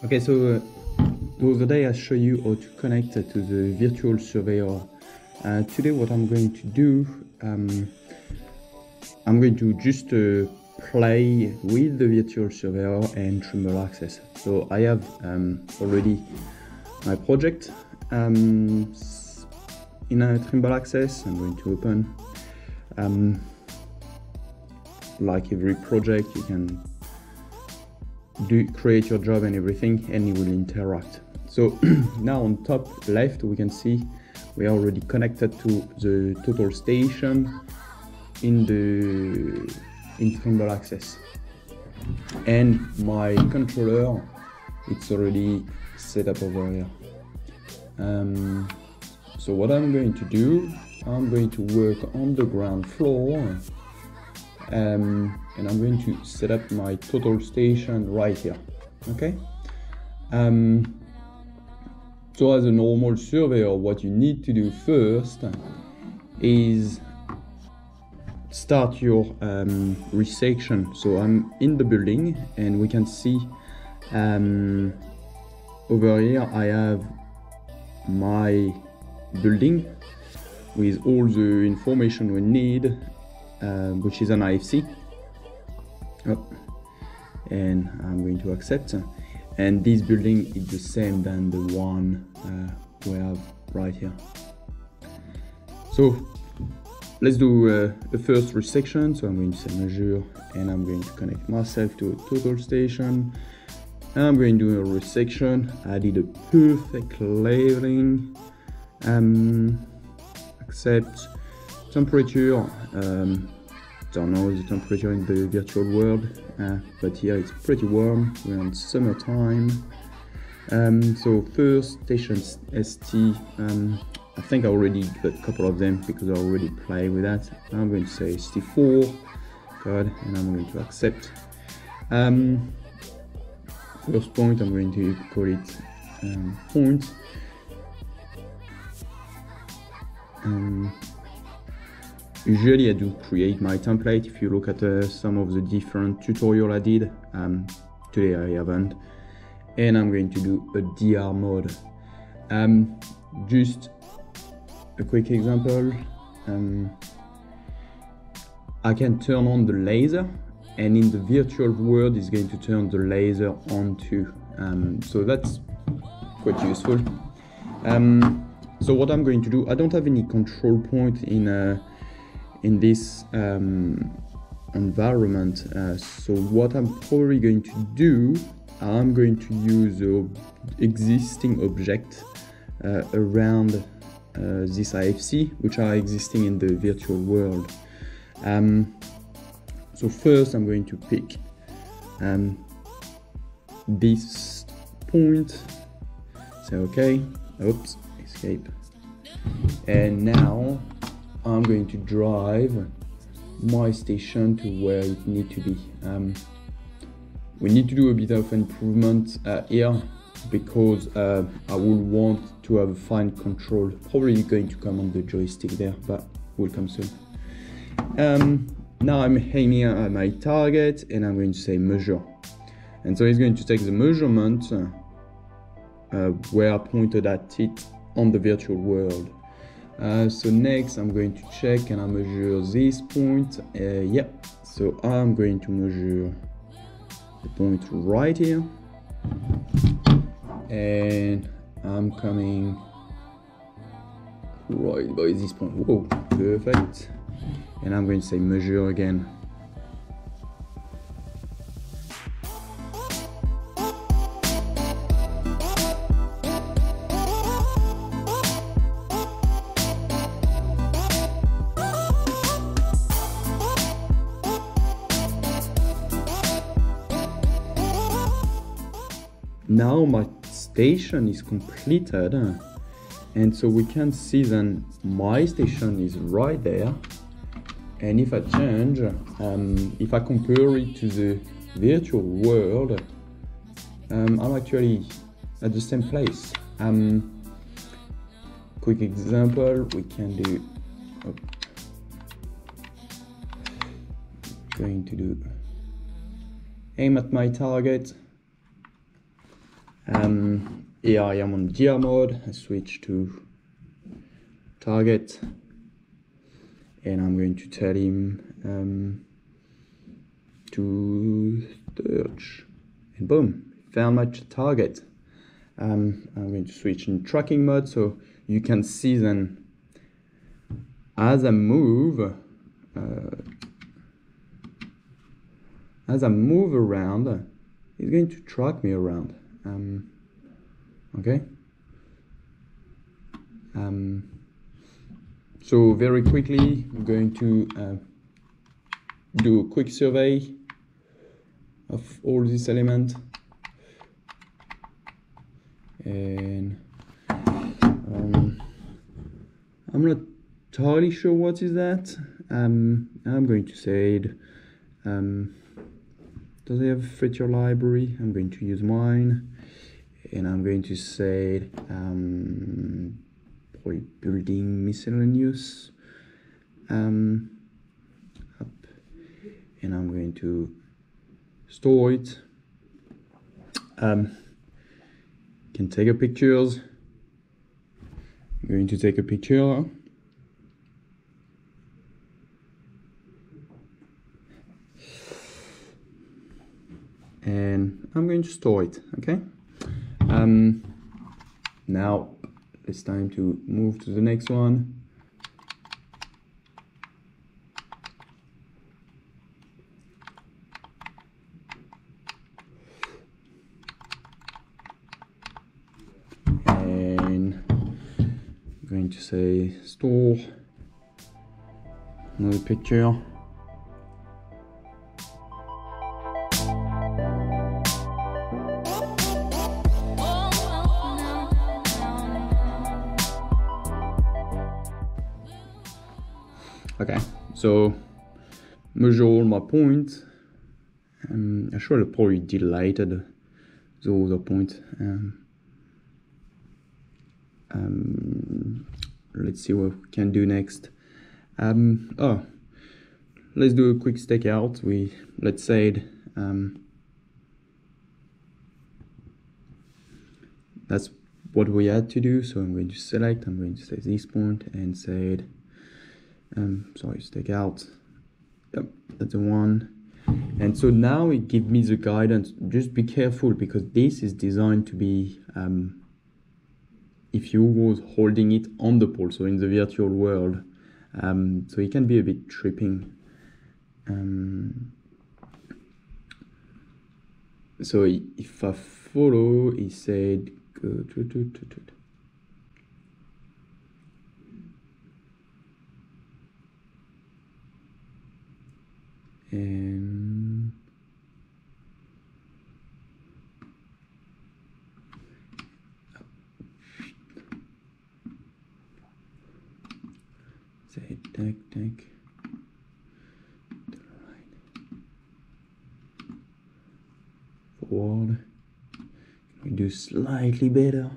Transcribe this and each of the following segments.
Okay, so the other day I show you how to connect to the virtual surveyor. Today what I'm going to do, I'm going to just play with the virtual surveyor and Trimble Access. So I have already my project in a Trimble Access. I'm going to open. Like every project, you can create your job and everything, and it will interact. So now on top left we can see we are already connected to the total station in Trimble Access, and my controller, it's already set up over here. So what I'm going to do, I'm going to work on the ground floor, and I'm going to set up my total station right here. Okay. So as a normal surveyor, what you need to do first is start your resection. So I'm in the building, and we can see over here I have my building with all the information we need, which is an IFC. And I'm going to accept, and this building is the same than the one we have right here. So let's do the first resection. So I'm going to say measure, and I'm going to connect myself to a total station. I'm going to do a resection. I did a perfect leveling. Accept temperature. Don't know the temperature in the virtual world, but here it's pretty warm. We're in summertime. So first station ST, I think I already got a couple of them because I already played with that. I'm going to say ST4, good, and I'm going to accept. First point, I'm going to call it point. Usually I do create my template. If you look at some of the different tutorial I did, today I haven't, and I'm going to do a DR mode. Just a quick example, I can turn on the laser, and in the virtual world is going to turn the laser on too, so that's quite useful. So what I'm going to do, I don't have any control point in this environment, so what I'm probably going to do, I'm going to use the existing object around this IFC, which are existing in the virtual world. So first I'm going to pick this point, say okay, oops, escape, and now I'm going to drive my station to where it needs to be. We need to do a bit of improvement here, because I will want to have a fine control. Probably going to come on the joystick there, but will come soon. Now I'm aiming at my target, and I'm going to say measure. And so it's going to take the measurement where I pointed at it on the virtual world. So next I'm going to check, and I measure this point. Yep, so I'm going to measure the point right here, and I'm coming right by this point. Whoa, perfect. And I'm going to say measure again. Now my station is completed, and so we can see then my station is right there, and if I change, if I compare it to the virtual world, I'm actually at the same place. Quick example, we can do, going to do aim at my target, Here I am on GR mode. I switch to target, and I'm going to tell him to search, and boom, found my target. I'm going to switch in tracking mode, so you can see then as I move around, it's going to track me around. Okay. So very quickly, I'm going to do a quick survey of all these elements, and I'm not entirely sure what is that. I'm going to say it. Does it have a feature library? I'm going to use mine, and I'm going to say probably building miscellaneous up, and I'm going to store it. Can take a pictures. I'm going to take a picture. And I'm going to store it, okay? Now it's time to move to the next one. And I'm going to say store another picture. Okay, so measure all my points. I should have probably deleted the other points. Let's see what we can do next. Let's do a quick stakeout. Let's say that's what we had to do. So I'm going to select. I'm going to say this point and say Stakeout. Yep, that's the one. And so now it gives me the guidance. Just be careful, because this is designed to be if you was holding it on the pole, so in the virtual world. So it can be a bit tripping. So if I follow, he said go to. And say take to the right, forward. Can we do slightly better?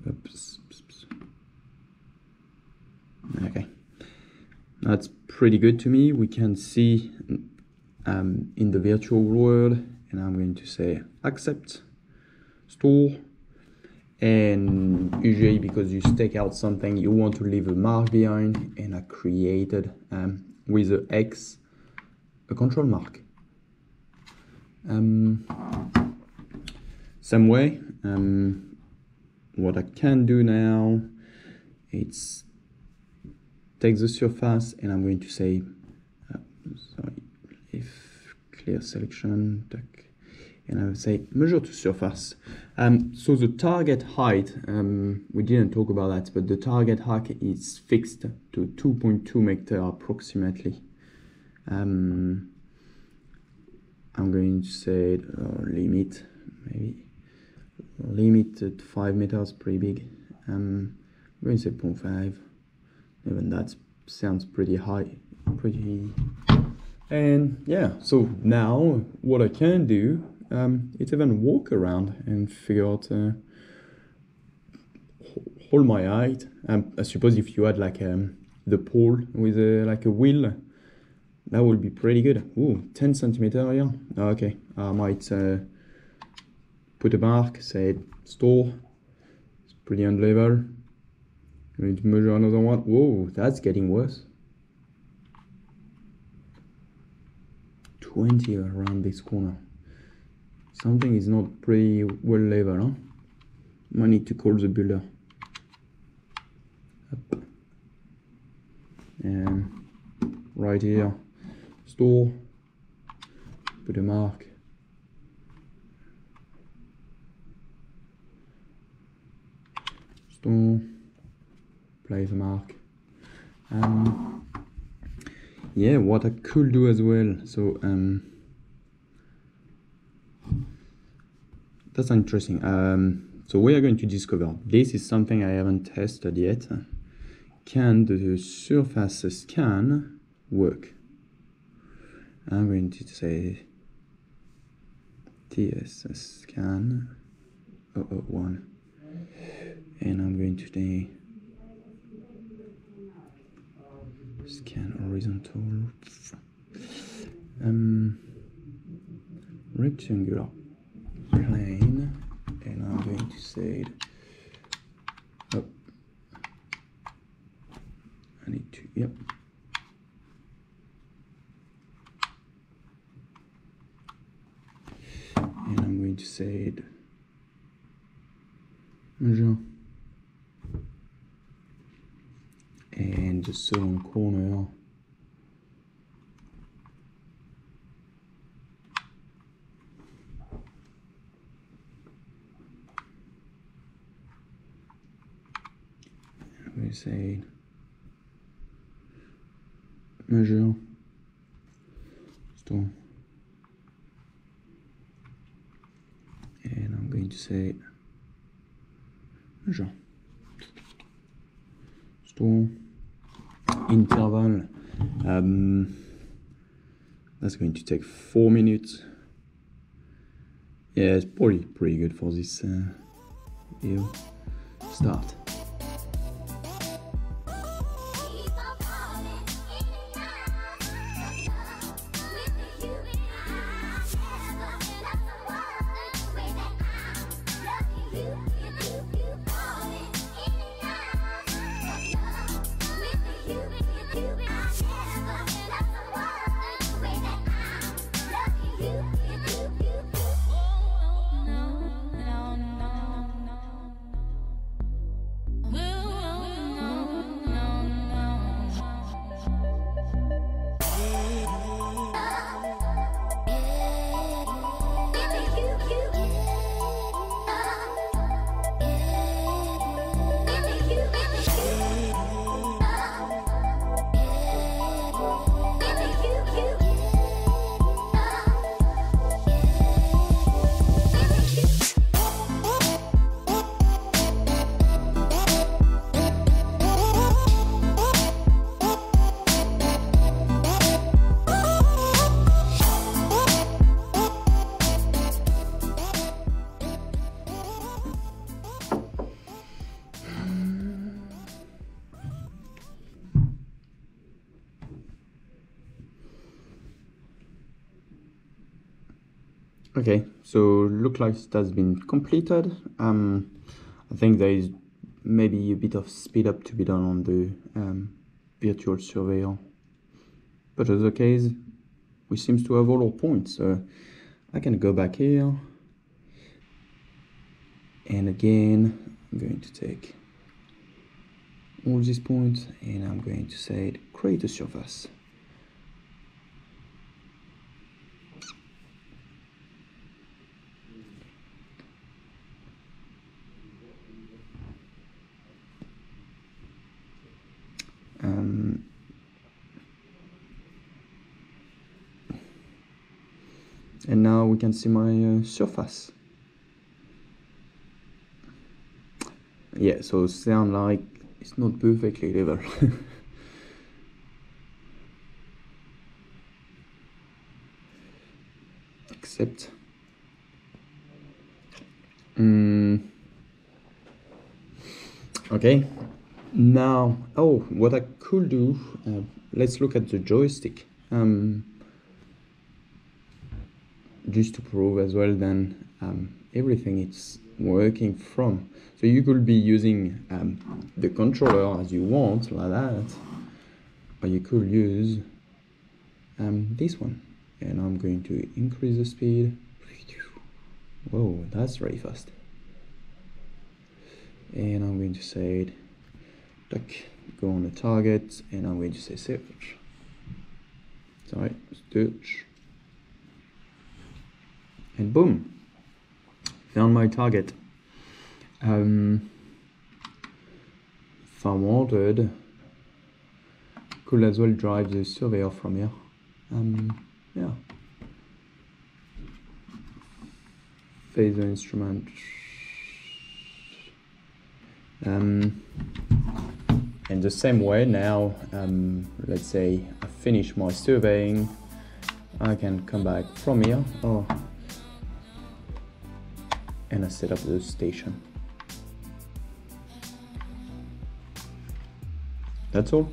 Oops. Okay, that's pretty good to me. We can see in the virtual world, and I'm going to say accept, store, and usually because you stake out something, you want to leave a mark behind, and I created with the X a control mark. Same way, what I can do now, it's take the surface, and I'm going to say, if clear selection, and I will say measure to surface. So the target height, we didn't talk about that, but the target height is fixed to 2.2 meters approximately. I'm going to say limit, maybe limit at 5 meters, pretty big. I'm going to say 0.5. Even that sounds pretty high, and yeah. So now what I can do, it's even walk around and figure out hold my height. I suppose if you had like the pole with like a wheel, that would be pretty good. Ooh, 10 centimeter, yeah. Okay, I might put a mark, say store. It's pretty unlevel. I'm going to measure another one. Whoa, that's getting worse. 20 around this corner. Something is not pretty well level, huh? I need to call the builder. Up. And right here, store, put a mark. Store, place a mark. Yeah, what I could do as well, so that's interesting. So we are going to discover, this is something I haven't tested yet. Can the surface scan work? I'm going to say TS scan 001, and I'm going to say scan horizontal, rectangular plane, and I'm going to say oh, I need to, yep, and I'm going to say measure, and the second corner we say measure, store, and I'm going to say measure, store, interval. That's going to take 4 minutes. Yeah, it's pretty good for this video. Start. Okay, so look like it has been completed. I think there is maybe a bit of speed up to be done on the virtual surveyor, but as the case, we seem to have all our points. So I can go back here, and again I'm going to take all these points, and I'm going to say create a surface. And now we can see my surface. Yeah, so it sounds like it's not perfectly level. Except okay, now what I could do, let's look at the joystick. just to prove as well then everything it's working from. So you could be using the controller as you want, like that, or you could use this one. And I'm going to increase the speed. Whoa, that's very fast. And I'm going to say, go on the target, and I'm going to say search. Sorry, search. And boom, found my target. If I wanted, could as well drive the surveyor from here. Yeah. Phaser instrument. And the same way now, let's say I finish my surveying, I can come back from here, and I set up the station. That's all.